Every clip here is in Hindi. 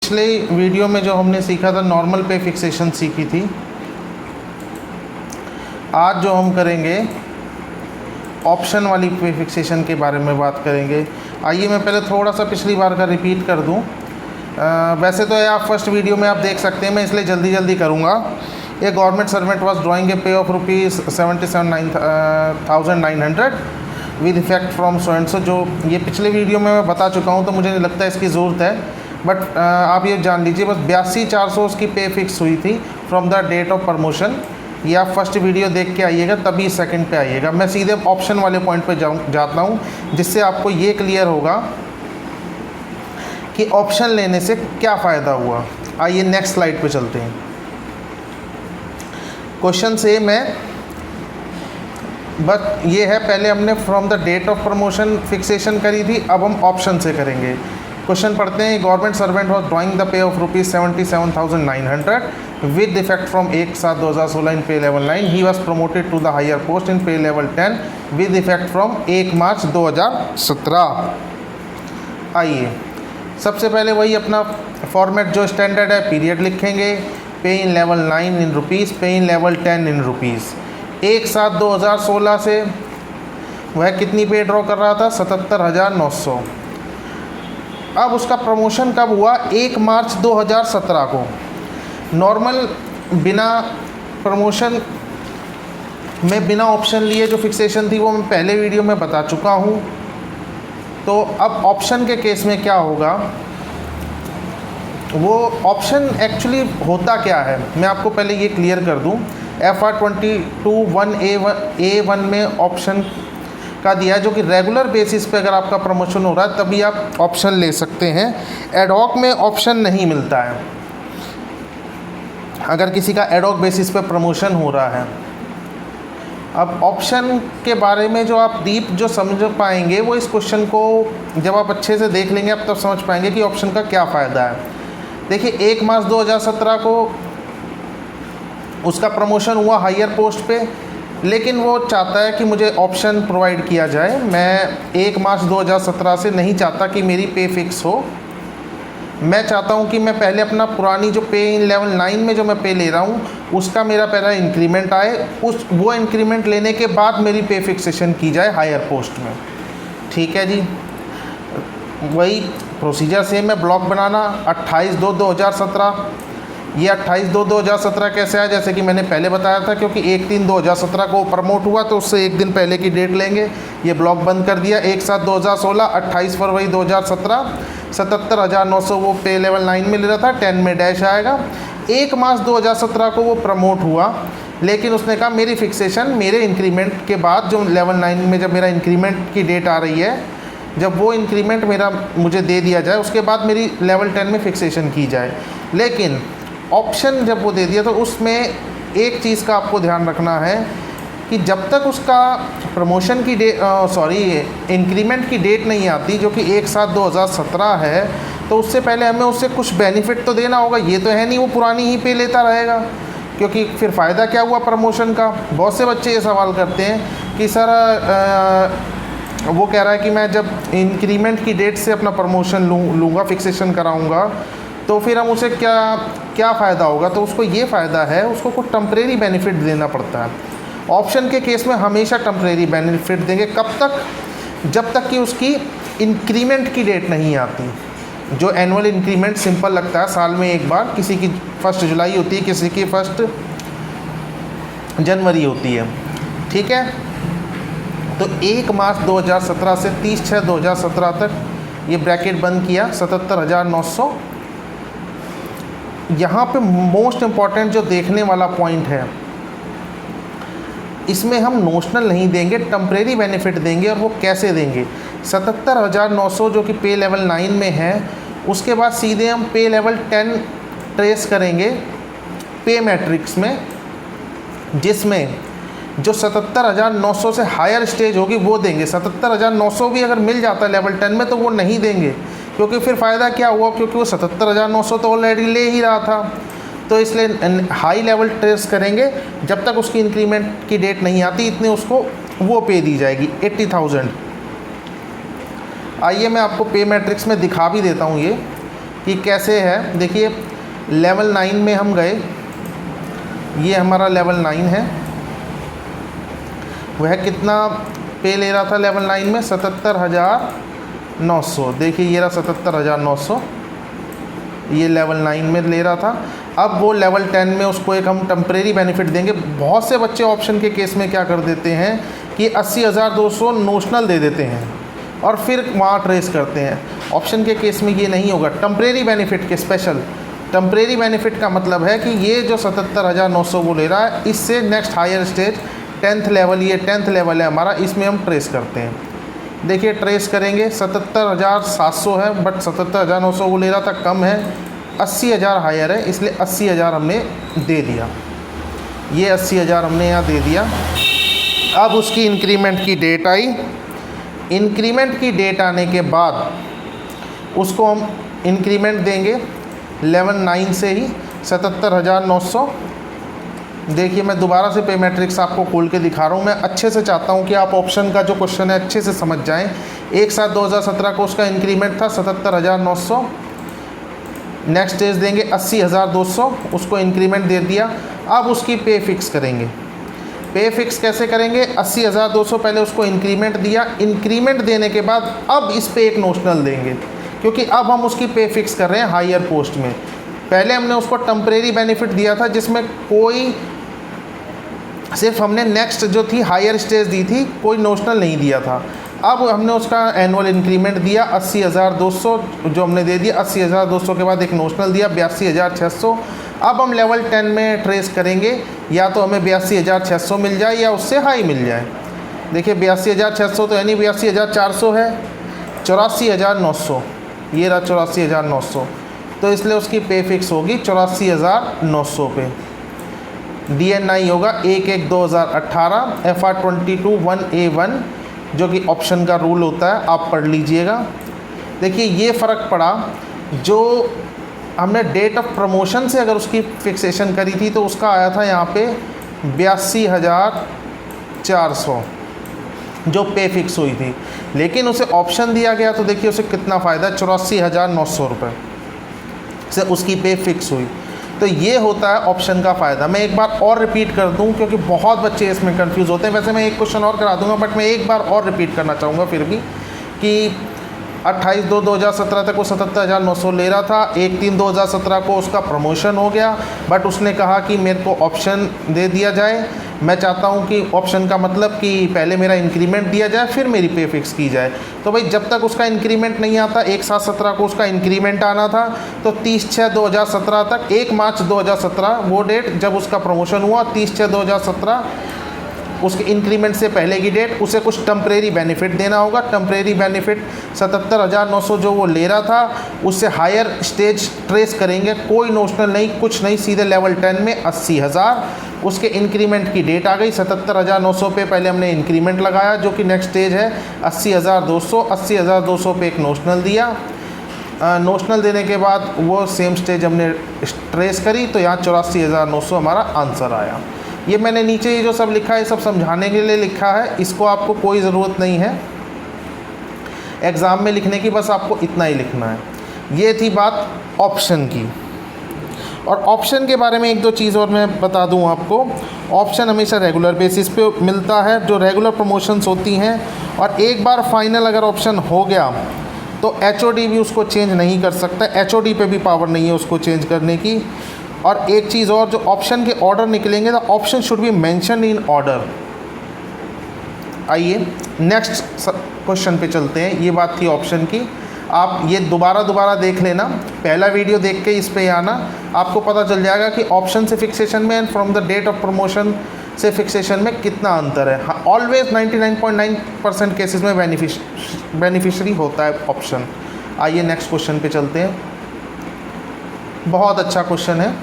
पिछले वीडियो में जो हमने सीखा था नॉर्मल पे फिक्सेशन सीखी थी, आज जो हम करेंगे ऑप्शन वाली पे फिक्सेशन के बारे में बात करेंगे। आइए मैं पहले थोड़ा सा पिछली बार का रिपीट कर दूं। वैसे तो आप फर्स्ट वीडियो में आप देख सकते हैं, मैं इसलिए जल्दी करूंगा। A government servant was drawing a pay of rupees 77,900 with effect from so and so. जो ये पिछले वीडियो में मैं बता चुका हूँ, तो मुझे नहीं लगता इसकी ज़रूरत है, बट आप ये जान लीजिए बस 82,400 उसकी पे फिक्स हुई थी from the date of promotion. ये आप फर्स्ट वीडियो देख के आइएगा, तभी सेकंड पे आइएगा। मैं सीधे ऑप्शन वाले पॉइंट पे जाता हूँ, जिससे आपको ये क्लियर होगा कि ऑप्शन लेने से क्या फ़ायदा हुआ। आइए नेक्स्ट स्लाइड पे चलते हैं। क्वेश्चन सेम है, बट ये है पहले हमने from the date of promotion fixation करी थी, अब हम ऑप्शन से करेंगे। क्वेश्चन पढ़ते हैं। Government servant was drawing the pay of rupees 77,900 with effect from 1/7/2016 in pay level 9। He was promoted to the higher post in pay level 10 with effect from 1 March 2017। आइए सबसे पहले वही अपना फॉर्मेट जो स्टैंडर्ड है, पीरियड लिखेंगे। पे इन लेवल 9 इन रुपीज़, पे इन लेवल 10 इन रुपीज़। 1/7/2016 से वह कितनी पे ड्रॉ कर रहा था? 77,900। अब उसका प्रमोशन कब हुआ? 1 मार्च 2017 को। नॉर्मल बिना प्रमोशन में बिना ऑप्शन लिए जो फिक्सेशन थी वो मैं पहले वीडियो में बता चुका हूँ। तो अब ऑप्शन के केस में क्या होगा, वो ऑप्शन एक्चुअली होता क्या है मैं आपको पहले ये क्लियर कर दूँ। FR 22(1)(a)(1) में ऑप्शन का दिया है, जो कि रेगुलर बेसिस पे अगर आपका प्रमोशन हो रहा है तभी आप ऑप्शन ले सकते हैं। एडहॉक में ऑप्शन नहीं मिलता है अगर किसी का एडहॉक बेसिस पे प्रमोशन हो रहा है। अब ऑप्शन के बारे में जो आप डीप जो समझ पाएंगे, वो इस क्वेश्चन को जब आप अच्छे से देख लेंगे आप तब समझ पाएंगे कि ऑप्शन का क्या फ़ायदा है। देखिए 1 मार्च 2017 को उसका प्रमोशन हुआ हायर पोस्ट पे, लेकिन वो चाहता है कि मुझे ऑप्शन प्रोवाइड किया जाए। मैं 1 मार्च 2017 से नहीं चाहता कि मेरी पे फिक्स हो। मैं चाहता हूं कि मैं पहले अपना पुरानी जो पे इन लेवल 9 में जो मैं पे ले रहा हूं उसका मेरा पहला इंक्रीमेंट आए, वो इंक्रीमेंट लेने के बाद मेरी पे फिक्सेशन की जाए हायर पोस्ट में। ठीक है जी, वही प्रोसीजर सेम है। ब्लॉक बनाना 28/2/2017। ये 28/2/2017 कैसे आया? जैसे कि मैंने पहले बताया था, क्योंकि 1/3/2017 को प्रमोट हुआ तो उससे एक दिन पहले की डेट लेंगे। ये ब्लॉक बंद कर दिया। 1/7/2016, 28 फरवरी 2017, 77,900 वो पे लेवल 9 में ले रहा था, 10 में डैश आएगा। 1 मार्च 2017 को वो प्रमोट हुआ, लेकिन उसने कहा मेरी फिक्सेशन मेरे इंक्रीमेंट के बाद, जो लेवल 9 में जब मेरा इंक्रीमेंट की डेट आ रही है, जब वो इंक्रीमेंट मेरा मुझे दे दिया जाए उसके बाद मेरी लेवल 10 में फिक्सेशन की जाए। लेकिन ऑप्शन जब वो दे दिया तो उसमें एक चीज़ का आपको ध्यान रखना है कि जब तक उसका प्रमोशन की इंक्रीमेंट की डेट नहीं आती, जो कि 1/7/2017 है, तो उससे पहले हमें उससे कुछ बेनिफिट तो देना होगा। ये तो है नहीं वो पुरानी ही पे लेता रहेगा, क्योंकि फिर फ़ायदा क्या हुआ प्रमोशन का। बहुत से बच्चे ये सवाल करते हैं कि सर वो कह रहा है कि मैं जब इंक्रीमेंट की डेट से अपना प्रमोशन लूँगा, फिक्सेशन कराऊँगा, तो फिर हम उसे क्या फ़ायदा होगा? तो उसको ये फ़ायदा है, उसको कुछ टेम्परेरी बेनिफिट देना पड़ता है। ऑप्शन के केस में हमेशा टेम्परेरी बेनिफिट देंगे। कब तक? जब तक कि उसकी इंक्रीमेंट की डेट नहीं आती। जो एनुअल इंक्रीमेंट सिंपल लगता है, साल में एक बार, किसी की 1 जुलाई होती है, किसी की 1 जनवरी होती है। ठीक है, तो 1 मार्च 2017 से 30/6/2017 तक ये ब्रैकेट बंद किया, 77,900। यहाँ पे मोस्ट इम्पॉर्टेंट जो देखने वाला पॉइंट है, इसमें हम नोशनल नहीं देंगे, टेम्परेरी बेनिफिट देंगे। और वो कैसे देंगे? 77,900 जो कि पे लेवल 9 में है, उसके बाद सीधे हम पे लेवल 10 ट्रेस करेंगे पे मैट्रिक्स में, जिसमें जो 77,900 से हायर स्टेज होगी वो देंगे। 77,900 भी अगर मिल जाता है लेवल 10 में तो वो नहीं देंगे, क्योंकि फिर फ़ायदा क्या हुआ? क्योंकि वो 77,900 तो ऑलरेडी ले ही रहा था। तो इसलिए हाई लेवल ट्रेस करेंगे, जब तक उसकी इंक्रीमेंट की डेट नहीं आती इतने उसको वो पे दी जाएगी 80,000। आइए मैं आपको पे मैट्रिक्स में दिखा भी देता हूँ ये कि कैसे है। देखिए लेवल 9 में हम गए, ये हमारा लेवल 9 है। वह कितना पे ले रहा था लेवल 9 में? 77,900। देखिए ये रहा 77,900, ये लेवल 9 में ले रहा था। अब वो लेवल 10 में उसको एक हम टेम्परेरी बेनिफिट देंगे। बहुत से बच्चे ऑप्शन के केस में क्या कर देते हैं कि 80,200 नोशनल दे देते हैं और फिर वहाँ ट्रेस करते हैं। ऑप्शन के केस में ये नहीं होगा। टेम्परेरी बेनिफिट के स्पेशल टेम्परेरी बेनिफिट का मतलब है कि ये जो 77,900 वो ले रहा है, इससे next higher stage 10th level, ये 10th लेवल है हमारा, इसमें हम ट्रेस करते हैं। देखिए ट्रेस करेंगे, 77,700 है बट 77,900 वो ले रहा था, कम है। 80,000 हायर है, इसलिए 80,000 हमने दे दिया। ये 80,000 हमने यहाँ दे दिया। अब उसकी इंक्रीमेंट की डेट आई। इंक्रीमेंट की डेट आने के बाद उसको हम इंक्रीमेंट देंगे लेवल 9 से ही 77,900। देखिए मैं दोबारा से पे मैट्रिक्स आपको खोल के दिखा रहा हूँ। मैं अच्छे से चाहता हूँ कि आप ऑप्शन का जो क्वेश्चन है अच्छे से समझ जाएं। 1/7/2017 को उसका इंक्रीमेंट था 77,900। नेक्स्ट स्टेज देंगे 80,200, उसको इंक्रीमेंट दे दिया। अब उसकी पे फिक्स करेंगे। पे फिक्स कैसे करेंगे? 80,200 पहले उसको इंक्रीमेंट दिया, इंक्रीमेंट देने के बाद अब इस पे एक नोशनल देंगे, क्योंकि अब हम उसकी पे फिक्स कर रहे हैं हायर पोस्ट में। पहले हमने उसको टेम्परेरी बेनिफिट दिया था जिसमें कोई, सिर्फ हमने नेक्स्ट जो थी हायर स्टेज दी थी, कोई नोशनल नहीं दिया था। अब हमने उसका एनुअल इंक्रीमेंट दिया 80,200 जो हमने दे दिया। 80,200 के बाद एक नोशनल दिया 82,600। अब हम लेवल 10 में ट्रेस करेंगे, या तो हमें 82,600 मिल जाए या उससे हाई मिल जाए। देखिए 82,600 तो यानी 82,400 है, 84,900, ये रहा 84,900, तो इसलिए उसकी पे फिक्स होगी 84,900 पे। DNI होगा 1/1/2018 FR 22(1A)(1), जो कि ऑप्शन का रूल होता है, आप पढ़ लीजिएगा। देखिए ये फ़र्क पड़ा, जो हमने डेट ऑफ प्रमोशन से अगर उसकी फिक्सेशन करी थी तो उसका आया था यहाँ पे 82,400 जो पे फिक्स हुई थी, लेकिन उसे ऑप्शन दिया गया तो देखिए उसे कितना फ़ायदा, 84,900 रुपये से उसकी पे फिक्स हुई। तो ये होता है ऑप्शन का फ़ायदा। मैं एक बार और रिपीट कर दूं क्योंकि बहुत बच्चे इसमें कंफ्यूज होते हैं। वैसे मैं एक क्वेश्चन और करा दूंगा, बट मैं एक बार और रिपीट करना चाहूँगा फिर भी, कि 28/2/2017 तक वो 77,900 ले रहा था। 1/3/2017 को उसका प्रमोशन हो गया, बट उसने कहा कि मेरे को ऑप्शन दे दिया जाए। मैं चाहता हूं कि ऑप्शन का मतलब कि पहले मेरा इंक्रीमेंट दिया जाए फिर मेरी पे फिक्स की जाए। तो भाई जब तक उसका इंक्रीमेंट नहीं आता, 1/7/17 को उसका इंक्रीमेंट आना था, तो 30/6/2017 तक, 1 मार्च 2017 वो डेट जब उसका प्रमोशन हुआ, 30/6/2017 उसके इंक्रीमेंट से पहले की डेट, उसे कुछ टेम्परेरी बेनिफिट देना होगा। टेम्परेरी बेनिफिट 77,900 जो वो ले रहा था, उससे हायर स्टेज ट्रेस करेंगे, कोई नोशनल नहीं, कुछ नहीं, सीधे लेवल 10 में 80,000। उसके इंक्रीमेंट की डेट आ गई 77,900 पे पहले हमने इंक्रीमेंट लगाया, जो कि नेक्स्ट स्टेज है 80,200। 80,200 पे एक नोशनल दिया। नोशनल देने के बाद वो सेम स्टेज हमने ट्रेस करी, तो यहाँ 84,900 हमारा आंसर आया। ये मैंने नीचे ये जो सब लिखा है, सब समझाने के लिए लिखा है, इसको आपको कोई ज़रूरत नहीं है एग्ज़ाम में लिखने की, बस आपको इतना ही लिखना है। ये थी बात ऑप्शन की। और ऑप्शन के बारे में एक दो चीज़ और मैं बता दूं आपको। ऑप्शन हमेशा रेगुलर बेसिस पे मिलता है, जो रेगुलर प्रमोशंस होती हैं, और एक बार फाइनल अगर ऑप्शन हो गया तो HOD भी उसको चेंज नहीं कर सकता। HOD पे भी पावर नहीं है उसको चेंज करने की। और एक चीज़ और, जो ऑप्शन के ऑर्डर निकलेंगे, the option should be mention in order. आइए नेक्स्ट क्वेश्चन पे चलते हैं। ये बात थी ऑप्शन की। आप ये दोबारा देख लेना, पहला वीडियो देख के इस पे आना, आपको पता चल जाएगा कि ऑप्शन से फिक्सेशन में and from the date of promotion से फिक्सेशन में कितना अंतर है। ऑलवेज 99.9% केसेस में बेनिफिशरी होता है ऑप्शन। आइए नेक्स्ट क्वेश्चन पे चलते हैं। बहुत अच्छा क्वेश्चन है।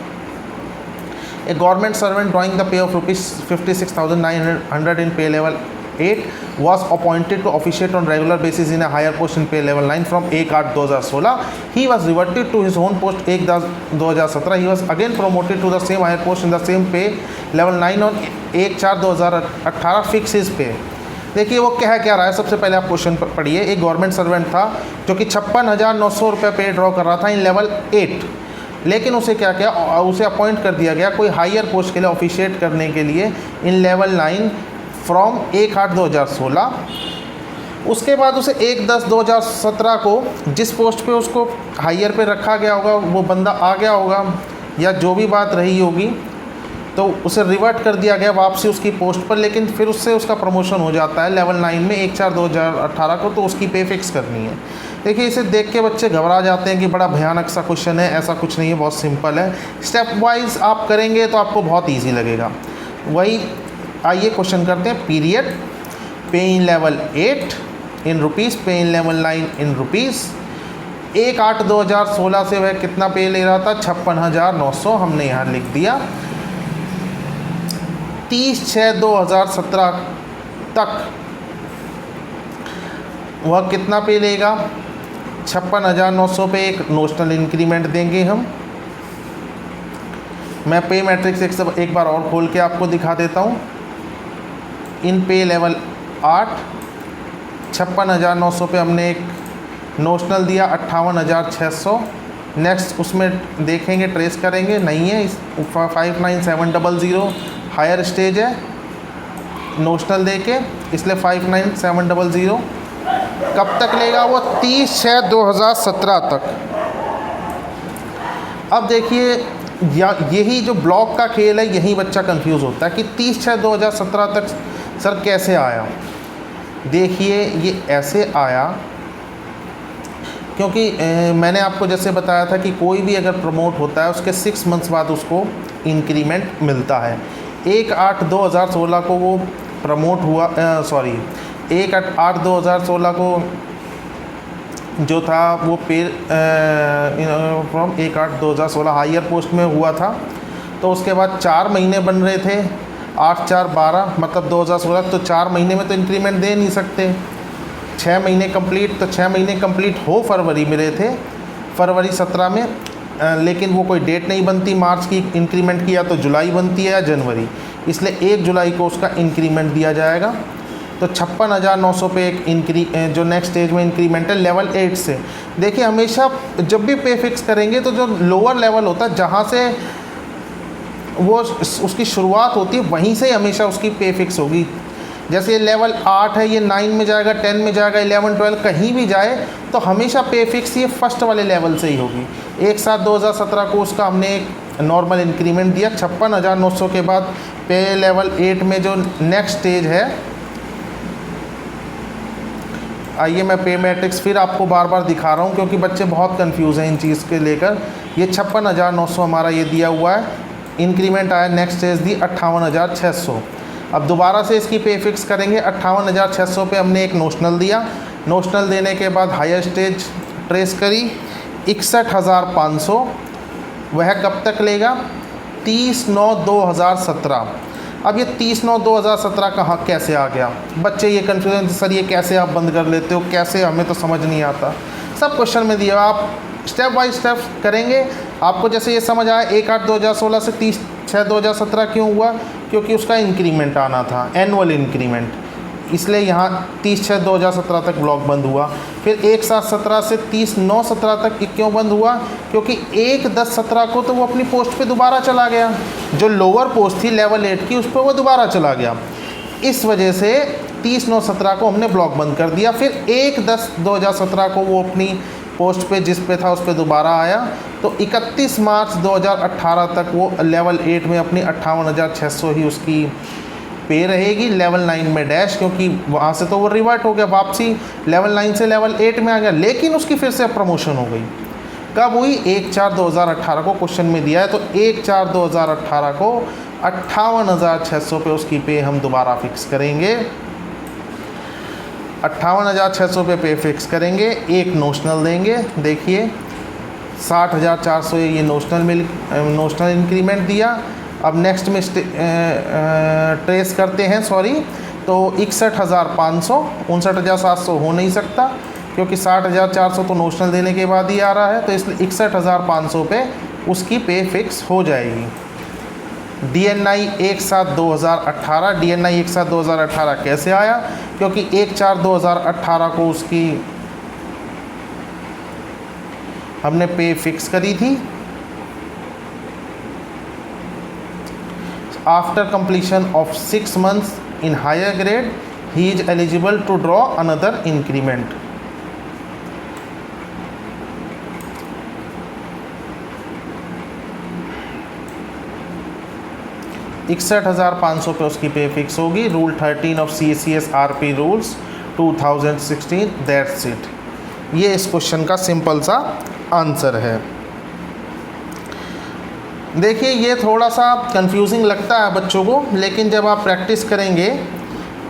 A government servant drawing the pay of rupees 56,900 in pay level 8 was appointed to officiate on regular basis in a higher post in pay level 9 from 1/8/2016. He was reverted to his own post 1/10/2017. He was again promoted to the same higher post in the same pay level 9 on 1/4/2018. Fix his pay. देखिए वो कह क्या रहा है, सबसे पहले आप क्वेश्चन पढ़िए। एक गवर्नमेंट सर्वेंट था जो कि 56,900 रुपये पे ड्रॉ कर रहा था इन लेवल 8, लेकिन उसे क्या किया, उसे अपॉइंट कर दिया गया कोई हायर पोस्ट के लिए ऑफिशिएट करने के लिए इन लेवल 9 फ्रॉम 1/8/2016। उसके बाद उसे 1/10/2017 को जिस पोस्ट पे उसको हायर पे रखा गया होगा वो बंदा आ गया होगा या जो भी बात रही होगी, तो उसे रिवर्ट कर दिया गया वापसी उसकी पोस्ट पर, लेकिन फिर उससे उसका प्रमोशन हो जाता है लेवल 9 में 1/4/2018 को, तो उसकी पे फिक्स करनी है। देखिए इसे देख के बच्चे घबरा जाते हैं कि बड़ा भयानक सा क्वेश्चन है, ऐसा कुछ नहीं है, बहुत सिंपल है। स्टेप वाइज आप करेंगे तो आपको बहुत ईजी लगेगा। वही आइए क्वेश्चन करते हैं। पीरियड, पे इन लेवल 8 इन रुपीज़, पे इन लेवल 9 इन रुपीज़। 1/8/2016 से वह कितना पे ले रहा था, 56,900, हमने यहाँ लिख दिया। 30/6/2017 तक वह कितना पे लेगा, 56,900 पे एक नोशनल इंक्रीमेंट देंगे हम। मैं पे मैट्रिक्स एक बार और खोल के आपको दिखा देता हूँ। इन पे लेवल 8 56,900 पे हमने एक नोशनल दिया 58,600। नेक्स्ट उसमें देखेंगे, ट्रेस करेंगे, नहीं है, 59700 हायर स्टेज है नोशनल दे के, इसलिए 59700। कब तक लेगा वो, 30/6/2017 तक। अब देखिए यही जो ब्लॉक का खेल है, यही बच्चा कंफ्यूज होता है कि 30/6/2017 तक सर कैसे आया। देखिए ये ऐसे आया क्योंकि मैंने आपको जैसे बताया था कि कोई भी अगर प्रमोट होता है उसके 6 मंथ्स बाद उसको इंक्रीमेंट मिलता है। 1/8/2016 को वो प्रमोट हुआ, 1/8/2016 को जो था वो पे फ्रॉम 1/8/2016 हायर पोस्ट में हुआ था। तो उसके बाद 4 महीने बन रहे थे, 8/4/12 मतलब 2016, तो 4 महीने में तो इंक्रीमेंट दे नहीं सकते। 6 महीने कंप्लीट, तो 6 महीने कंप्लीट हो फरवरी में रहे थे, फरवरी 17 में, लेकिन वो कोई डेट नहीं बनती मार्च की इंक्रीमेंट की, या तो जुलाई बनती है या जनवरी, इसलिए 1 जुलाई को उसका इंक्रीमेंट दिया जाएगा। तो 56,900 पे एक जो नेक्स्ट स्टेज में इंक्रीमेंट है लेवल 8 से। देखिए हमेशा जब भी पे फिक्स करेंगे तो जो लोअर लेवल होता है जहाँ से वो उसकी शुरुआत होती है वहीं से हमेशा उसकी पे फिक्स होगी। जैसे ये लेवल 8 है, ये 9 में जाएगा, 10 में जाएगा, 11, 12 कहीं भी जाए तो हमेशा पे फिक्स ये फर्स्ट वाले लेवल से ही होगी। 1/7/2017 को उसका हमने एक नॉर्मल इंक्रीमेंट दिया 56,900 के बाद पे लेवल 8 में जो नेक्स्ट स्टेज है। आइए मैं पे मैट्रिक्स फिर आपको बार बार दिखा रहा हूँ क्योंकि बच्चे बहुत कंफ्यूज हैं इन चीज़ के लेकर। ये 56,900 हमारा ये दिया हुआ है, इंक्रीमेंट आया, नेक्स्ट स्टेज दी 58,600। अब दोबारा से इसकी पे फिक्स करेंगे। 58,600 पे हमने एक नोशनल दिया, नोशनल देने के बाद हायर स्टेज ट्रेस करी 61,500। वह कब तक लेगा, 30/9/2017। अब ये 30/9/2017 कहाँ कैसे आ गया, बच्चे ये कन्फ्यूजन, सर ये कैसे आप बंद कर लेते हो, कैसे, हमें तो समझ नहीं आता। सब क्वेश्चन में दिया, आप स्टेप बाय स्टेप करेंगे। आपको जैसे ये समझ आया 1/8/2016 से 30/6/2017 क्यों हुआ, क्योंकि उसका इंक्रीमेंट आना था, एनुअल इंक्रीमेंट, इसलिए यहाँ 30/6/2017 तक ब्लॉक बंद हुआ। फिर 1/7/17 से 30/9/17 तक क्यों बंद हुआ, क्योंकि 1/10/17 को तो वो अपनी पोस्ट पे दोबारा चला गया, जो लोअर पोस्ट थी लेवल 8 की उस पर वो दोबारा चला गया, इस वजह से 30/9/17 को हमने ब्लॉक बंद कर दिया। फिर 1/10/2017 को वो अपनी पोस्ट पे जिस पे था उस पे दोबारा आया, तो 31 मार्च 2018 तक वो लेवल 8 में अपनी 58,600 ही उसकी पे रहेगी। लेवल 9 में डैश, क्योंकि वहाँ से तो वो रिवर्ट हो गया, वापसी लेवल 9 से लेवल 8 में आ गया, लेकिन उसकी फिर से प्रमोशन हो गई। कब हुई, 1/4/2018 को क्वेश्चन में दिया है, तो 1/4/2018 को 58,600 पे उसकी पे हम दोबारा फिक्स करेंगे। 58,600 पे फिक्स करेंगे, एक नोशनल देंगे। देखिए 60,400 ये नोशनल इंक्रीमेंट दिया। अब नेक्स्ट में ट्रेस करते हैं, तो 61,500, 59,700 हो नहीं सकता क्योंकि 60,400 तो नोशनल देने के बाद ही आ रहा है, तो इसलिए 61,500 पे उसकी पे फिक्स हो जाएगी। DNI 1/7/2018, DNI 1/7/2018 कैसे आया? क्योंकि 1/4/2018 को उसकी हमने पे फिक्स करी थी। After completion of 6 months in higher grade he is eligible to draw another increment. ₹61,500 पे उसकी पे फिक्स होगी। Rule 13 of CCS RP rules 2016, that's it. ये इस क्वेश्चन का सिंपल सा आंसर है। देखिए ये थोड़ा सा कंफ्यूजिंग लगता है बच्चों को, लेकिन जब आप प्रैक्टिस करेंगे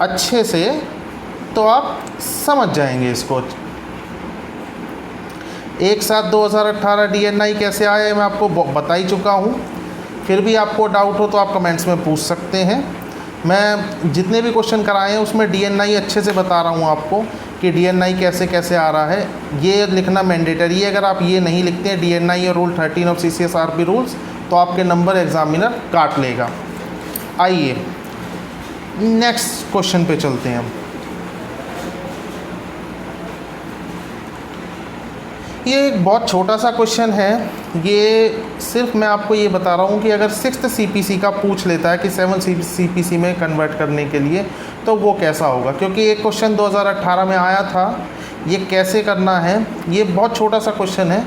अच्छे से तो आप समझ जाएंगे इसको। 1/7/2018 DNI कैसे आया मैं आपको बता ही चुका हूँ। फिर भी आपको डाउट हो तो आप कमेंट्स में पूछ सकते हैं। मैं जितने भी क्वेश्चन कराए हैं उसमें DNI अच्छे से बता रहा हूँ आपको कि DNI कैसे कैसे आ रहा है। ये लिखना मैंडेटरी है। अगर आप ये नहीं लिखते हैं DNI और rule 13 of CCS RP rules तो आपके नंबर एग्जामिनर काट लेगा। आइए नेक्स्ट क्वेश्चन पे चलते हैं हम। ये एक बहुत छोटा सा क्वेश्चन है। ये सिर्फ मैं आपको ये बता रहा हूँ कि अगर 6th CPC का पूछ लेता है कि 7th CPC में कन्वर्ट करने के लिए तो वो कैसा होगा, क्योंकि एक क्वेश्चन 2018 में आया था। ये कैसे करना है, ये बहुत छोटा सा क्वेश्चन है।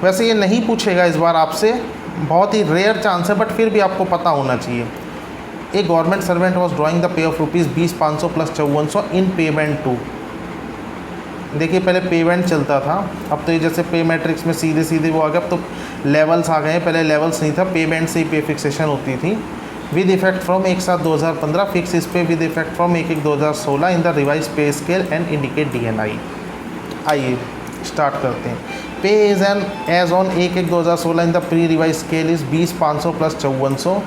वैसे ये नहीं पूछेगा इस बार आपसे, बहुत ही रेयर चांस है, बट फिर भी आपको पता होना चाहिए। A government servant was drawing the pay of ₹20,500 + 5400 in payment two. देखिए पहले पेमेंट चलता था, अब तो ये जैसे पे मैट्रिक्स में सीधे सीधे वो आ गया। अब तो लेवल्स आ गए हैं, पहले लेवल्स नहीं था, पेमेंट से ही पे फिक्सेशन होती थी। With effect from 1/7/2015 fix his pay with effect from 1/1/2016 in the revised pay scale and indicate DNI। आइए स्टार्ट करते हैं। Pay is an as on 1/1/2016 in the pre revised scale is 20,500 + 5400।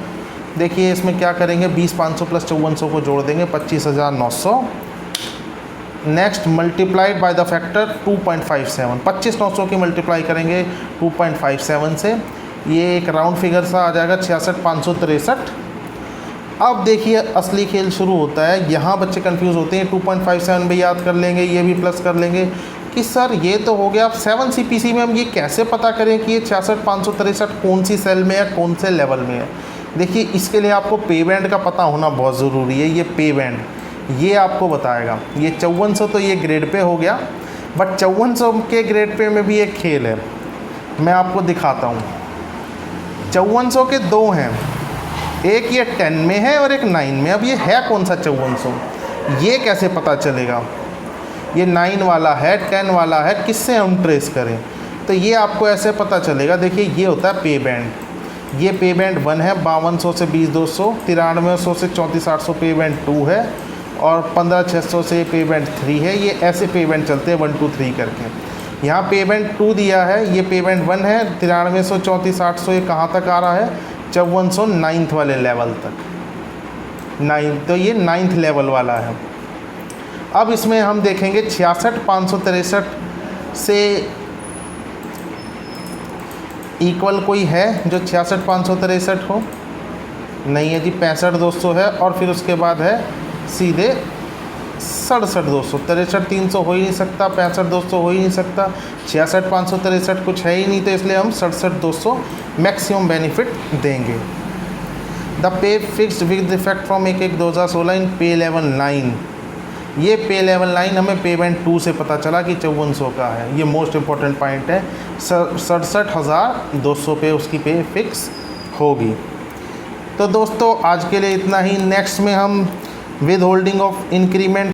देखिए इसमें क्या करेंगे, 20,500 + 5400 को जोड़ देंगे 25,900। Next multiplied by the factor 2.57, 25,900 की मल्टीप्लाई करेंगे 2.57 से, ये एक राउंड फिगर सा आ जाएगा 66,563। अब देखिए असली खेल शुरू होता है। यहाँ बच्चे कंफ्यूज होते हैं, 2.57 भी याद कर लेंगे, ये भी प्लस कर लेंगे कि सर ये तो हो गया। अब 7 CPC में हम ये कैसे पता करें कि ये 66,563 कौन सी सेल में है, कौन से लेवल में है। देखिए इसके लिए आपको पे बैंड का पता होना बहुत ज़रूरी है। ये पे बैंड ये आपको बताएगा। ये 5400 तो ये ग्रेड पे हो गया, बट 5400 के ग्रेड पे में भी एक खेल है, मैं आपको दिखाता हूँ। 5400 के दो हैं, एक ये 10 में है और एक 9 में। अब ये है कौन सा 5400, ये कैसे पता चलेगा? ये 9 वाला है, 10 वाला है, किससे हम ट्रेस करें? तो ये आपको ऐसे पता चलेगा। देखिए ये होता है पे बैंड। ये पे बैंड 1 है, 5200 से 20,200, 9300 से 34,800 पे बैंड 2 है, और 15,600 से पे बैंड 3 है। ये ऐसे पे बैंड चलते हैं 1 2 3 करके। यहाँ पे बैंड 2 दिया है, ये पे बैंड 1 है, 9300 34,800 ये कहाँ तक आ रहा है? 5400 9th वाले लेवल तक। 9 तो ये 9th लेवल वाला है। अब इसमें हम देखेंगे 66,563 से इक्वल कोई है जो 66,563 हो? नहीं है जी, 65,200 है, और फिर उसके बाद है सीधे 67,200। 63,300 हो ही नहीं सकता, 65,200 हो ही नहीं सकता, 66,563 कुछ है ही नहीं, तो इसलिए हम 67,200 मैक्सिमम बेनिफिट देंगे। The pay fixed with effect from 1/1/2016 in pay level 9। ये पे लेवल 9 हमें पेमेंट 2 से पता चला कि 5400 का है। ये मोस्ट इम्पॉर्टेंट पॉइंट है। 67,200 पे उसकी पे फिक्स होगी। तो दोस्तों आज के लिए इतना ही। नेक्स्ट में हम विद होल्डिंग ऑफ इंक्रीमेंट